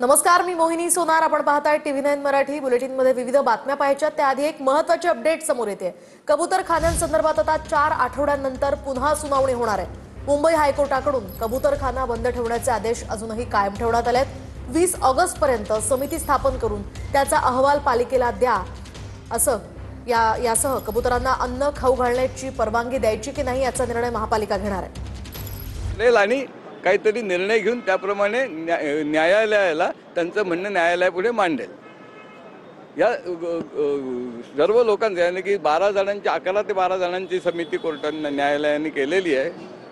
नमस्कार, मी मोहिनी सोनार. आपण पाहताय TV9 मराठी. बुलेटिनमध्ये विविध बातम्या पाहायच्या त्याआधी एक महत्त्वाची अपडेट समोर येते. कबूतरखान्यांसंदर्भात आता 4 आठवड्यांनंतर पुन्हा सुनावणी होणार आहे. मुंबई हायकोर्टाकडून कबूतरखाना बंद ठेवण्याचे आदेश अजूनही कायम ठेवण्यात आले आहेत. 20 ऑगस्टपर्यंत समिती स्थापन करून त्याचा अहवाल पालिकेला द्या असं यासह कबूतरांना अन्न खाऊ घालण्याची परवानगी द्यायची की नाही याचा निर्णय महापालिका घेणार आहे. आणि काहीतरी निर्णय घेऊन त्याप्रमाणे न्यायालयाला त्यांचं म्हणणं न्यायालयापुढे मांडेल. या सर्व लोकांचं यानी की 12 जणांची 11 ते 12 जणांची समिती कोर्टाने न्यायालयाने केलेली आहे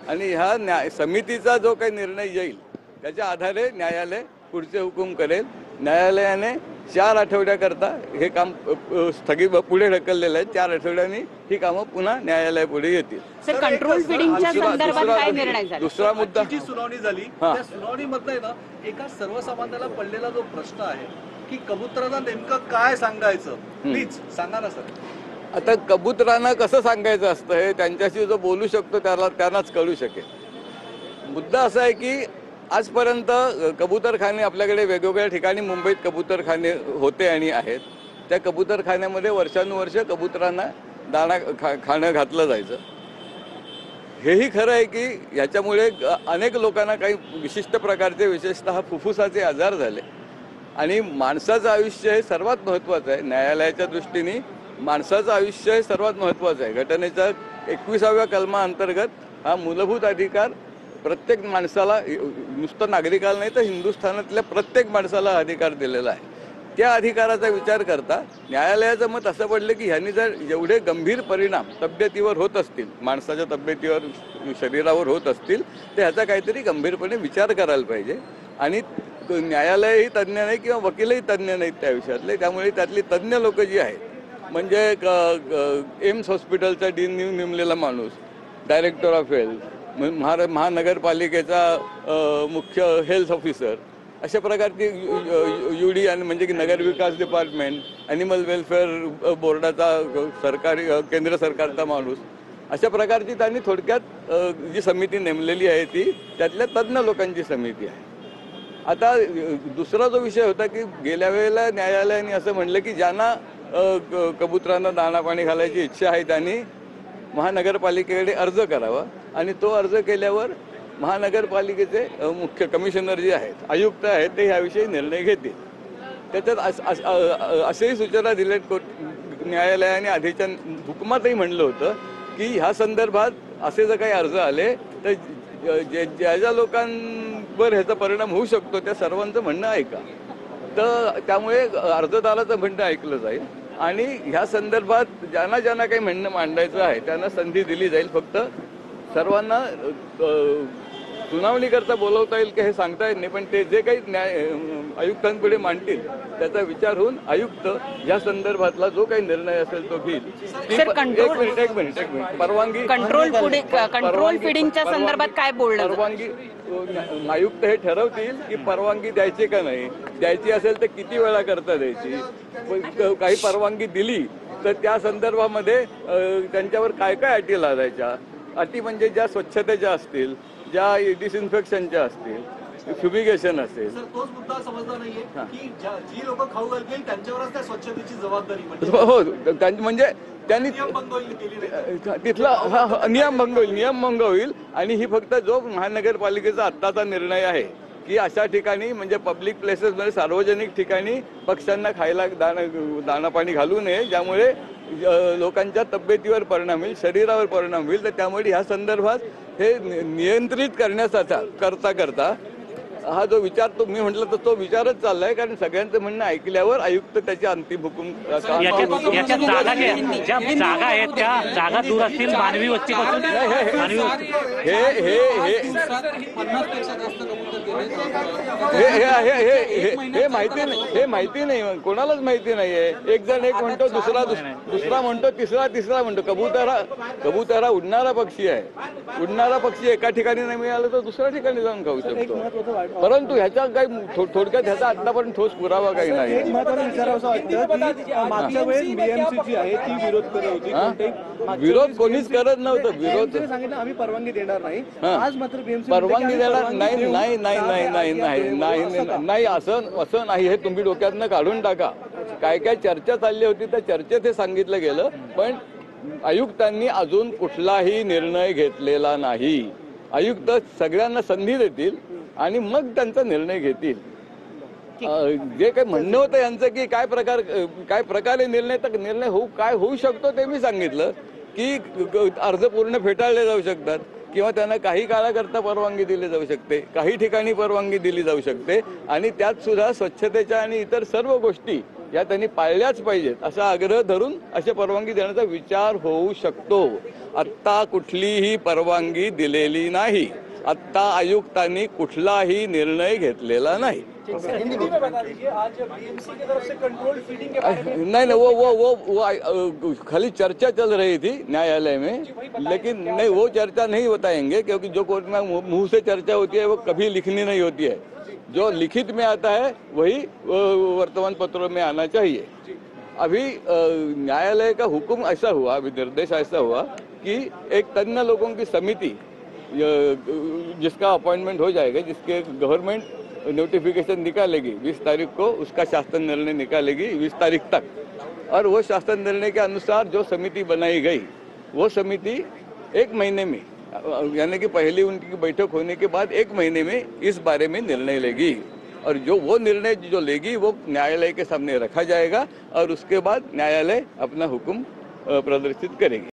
आणि ह्या समितीचा जो काही निर्णय येईल त्याच्या आधारे न्यायालय पुढचे हुकूम करेल. न्यायालयाने 4 आठवड्याकरता हे काम स्थगित पुढे ढकललेलं आहे. 4 आठवड्यांनी ही कामं पुन्हा न्यायालयापुढे येतील. सर, कंट्रोल फिडिंगच्या संदर्भात काय निर्णय झाला? दुसरा मुद्दा जी सुनावणी झाली त्या सुनावणीमध्ये ना एका सर्वसामान्याला पडलेला जो प्रश्न आहे की कबुतरांना नेमकं काय सांगायचं, प्लीज सांगा ना सर. आता कबुतरांना कसं सांगायचं असतं हे त्यांच्याशी जो बोलू शकतो त्यांनाच कळू शकेल. मुद्दा असा आहे की आजपर्यंत कबूतरखाने आपल्याकडे वेगवेगळ्या ठिकाणी मुंबईत कबूतरखाने होते आणि आहेत. त्या कबूतरखान्यामध्ये वर्षानुवर्ष कबुतरांना दाणा खाणं घातलं जायचं. हेही खरं आहे की ह्याच्यामुळे अनेक लोकांना काही विशिष्ट प्रकारचे विशेषतः फुफ्फुसाचे आजार झाले आणि माणसाचं आयुष्य हे सर्वात महत्त्वाचं आहे. न्यायालयाच्या दृष्टीने माणसाचं आयुष्य हे सर्वात महत्त्वाचं आहे. घटनेच्या 21व्या कलमाअंतर्गत हा मूलभूत अधिकार प्रत्येक माणसाला, नुसतं नागरिकाला नाही तर हिंदुस्थानातल्या प्रत्येक माणसाला अधिकार दिलेला आहे. त्या अधिकाराचा विचार करता न्यायालयाचं मत असं पडलं की ह्यांनी जर एवढे गंभीर परिणाम तब्येतीवर होत असतील, माणसाच्या तब्येतीवर शरीरावर होत असतील तर ह्याचा काहीतरी गंभीरपणे विचार करायला पाहिजे. आणि न्यायालयही तज्ज्ञ नाही किंवा वकीलही तज्ज्ञ नाहीत त्या विषयातले. त्यामुळे त्यातली तज्ज्ञ लोक जी आहेत म्हणजे एम्स हॉस्पिटलचा डीन नेमलेला माणूस, डायरेक्टर ऑफ हेल्थ, महानगरपालिकेचा मुख्य हेल्थ ऑफिसर, अशा प्रकारची UD आणि म्हणजे की नगर विकास डिपार्टमेंट, ॲनिमल वेलफेअर बोर्डाचा सरकारी केंद्र सरकारचा माणूस, अशा प्रकारची त्यांनी थोडक्यात जी समिती नेमलेली आहे ती त्यातल्या तज्ज्ञ लोकांची समिती आहे. आता दुसरा जो विषय होता की गेल्या वेळेला न्यायालयाने असं म्हणलं की ज्यांना कबुतरांना दाणा पाणी घालायची इच्छा आहे त्यांनी महानगरपालिकेकडे अर्ज करावा आणि तो अर्ज केल्यावर महानगरपालिकेचे मुख्य कमिशनर जे आहेत, आयुक्त आहेत, ते ह्याविषयी निर्णय घेतील. त्याच्यात असेही सूचना दिल्या. न्यायालयाने आधीच्या हुकुमातही म्हणलं होतं की ह्या संदर्भात असे जर काही अर्ज आले तर ज्या ज्या लोकांवर ह्याचा परिणाम होऊ शकतो त्या सर्वांचं म्हणणं ऐका. तर त्यामुळे अर्जदाराचं म्हणणं ऐकलं जाईल आणि ह्या संदर्भात ज्यांना ज्यांना काही म्हणणं मांडायचं आहे त्यांना संधी दिली जाईल. फक्त सर्वांना सुनावणीकरता बोलवता येईल की हे सांगता येत नाही, पण ते जे काही आयुक्तांपुढे मांडतील त्याचा विचार होऊन आयुक्त या संदर्भातला जो काही निर्णय असेल तो घेईल. एक मिनिट परवानगी कंट्रोल फिडिंगच्या संदर्भात काय बोलणं? परवानगी आयुक्त हे ठरवतील की परवानगी द्यायची का नाही, द्यायची असेल तर किती वेळा करता द्यायची. काही परवानगी दिली तर त्या संदर्भामध्ये त्यांच्यावर काय काय अटी लादायच्या. अटी म्हणजे ज्या स्वच्छतेच्या असतील, ज्या डिसइन्फेक्शनच्या असतील, फ्युमिगेशन असेल. सर, तोच मुद्दा समजला नाहीये की जी लोक खाऊ घालतील त्यांच्यावरच त्या स्वच्छतेची जबाबदारी म्हणजे त्यांनी तिथला नियम भंग होईल. आणि ही फक्त जो महानगरपालिकेचा आत्ताचा निर्णय आहे की अशा ठिकाणी म्हणजे पब्लिक प्लेसेसमध्ये सार्वजनिक ठिकाणी पक्ष्यांना खायला दाणा पाणी घालू नये, ज्यामुळे लोकांच्या तब्येतीवर परिणाम होईल, शरीरावर परिणाम होईल. तर त्यामुळे ह्या संदर्भात हे नियंत्रित करता हा जो विचार मी म्हटलं तर तो विचारच चाललाय. कारण सगळ्यांचं म्हणणं ऐकल्यावर आयुक्त त्याचे अंतिम हुकूम जागा आहेत त्या जागा दूर असतील मानवी वस्तीपासून. हे माहिती नाही, कोणालाच माहिती नाहीये. एक जण एक म्हणतो, दुसरा म्हणतो, तिसरा म्हणतो. कबुतरा उडणारा पक्षी आहे. उडणारा पक्षी एका ठिकाणी नाही मिळाला तर दुसऱ्या ठिकाणी जाऊन खाऊ शकतो. परंतु ह्याचा काही थोडक्यात ह्याचा आतापर्यंत ठोस पुरावा काही नाही. एक महत्त्वाचं विचारावं वाटतं की मागच्या वेळेस बीएमसी जी आहे ती विरोध करत होती. विरोध कोणीच करत नव्हतं. विरोध BMC ने सांगितलं आम्ही परवानगी देणार नाही. हा. आज मात्र बीएमसी परवानगी देणार नाही असं नाही. हे तुम्ही डोक्यातनं काढून टाका. काय काय चर्चा चालली होती त्या चर्चेत हे सांगितलं गेलं, पण आयुक्तांनी अजून कुठलाही निर्णय घेतलेला नाही. आयुक्त सगळ्यांना संधी देतील आणि मग त्यांचा निर्णय घेतील. जे काही म्हणणं होतं यांचं की काय प्रकारे निर्णय होऊ शकतो ते मी सांगितलं की अर्ज पूर्ण फेटाळले जाऊ शकतात किंवा त्यांना काही काळाकरता परवानगी दिली जाऊ शकते, काही ठिकाणी परवानगी दिली जाऊ शकते आणि त्यात सुद्धा स्वच्छतेच्या आणि इतर सर्व गोष्टी या त्यांनी पाळल्याच पाहिजेत असा आग्रह धरून अशी परवानगी देण्याचा विचार होऊ शकतो. आत्ता कुठलीही परवानगी दिलेली नाही. आत्ता आयुक्तांनी कुठलाही निर्णय घेतलेला नाही. नहीं वो खाली चर्चा चल रही थी न्यायालय में, लेकिन नहीं वो चर्चा नहीं बताएंगे क्योंकि जो कोर्ट में मुंह से चर्चा होती है वो कभी लिखनी नहीं होती है. जो लिखित में आता है वही वर्तमान पत्रों में आना चाहिए. अभी न्यायालय का हुक्म ऐसा हुआ, अभी निर्देश ऐसा हुआ कि एक तज्ञ लोगों की समिति जिसका अपॉइंटमेंट हो जाएगा, जिसके गवर्नमेंट नोटिफिकेशन निकालेगी 20 तारीख को, उसका शासन निर्णय निकालेगी 20 तारीख तक. और वो शासन निर्णय के अनुसार जो समिति बनाई गई वो समिति 1 महीने में, यानी कि पहली उनकी बैठक होने के बाद 1 महीने में इस बारे में निर्णय लेगी. और जो वो निर्णय जो लेगी वो न्यायालय के सामने रखा जाएगा और उसके बाद न्यायालय अपना हुक्म प्रदर्शित करेगी.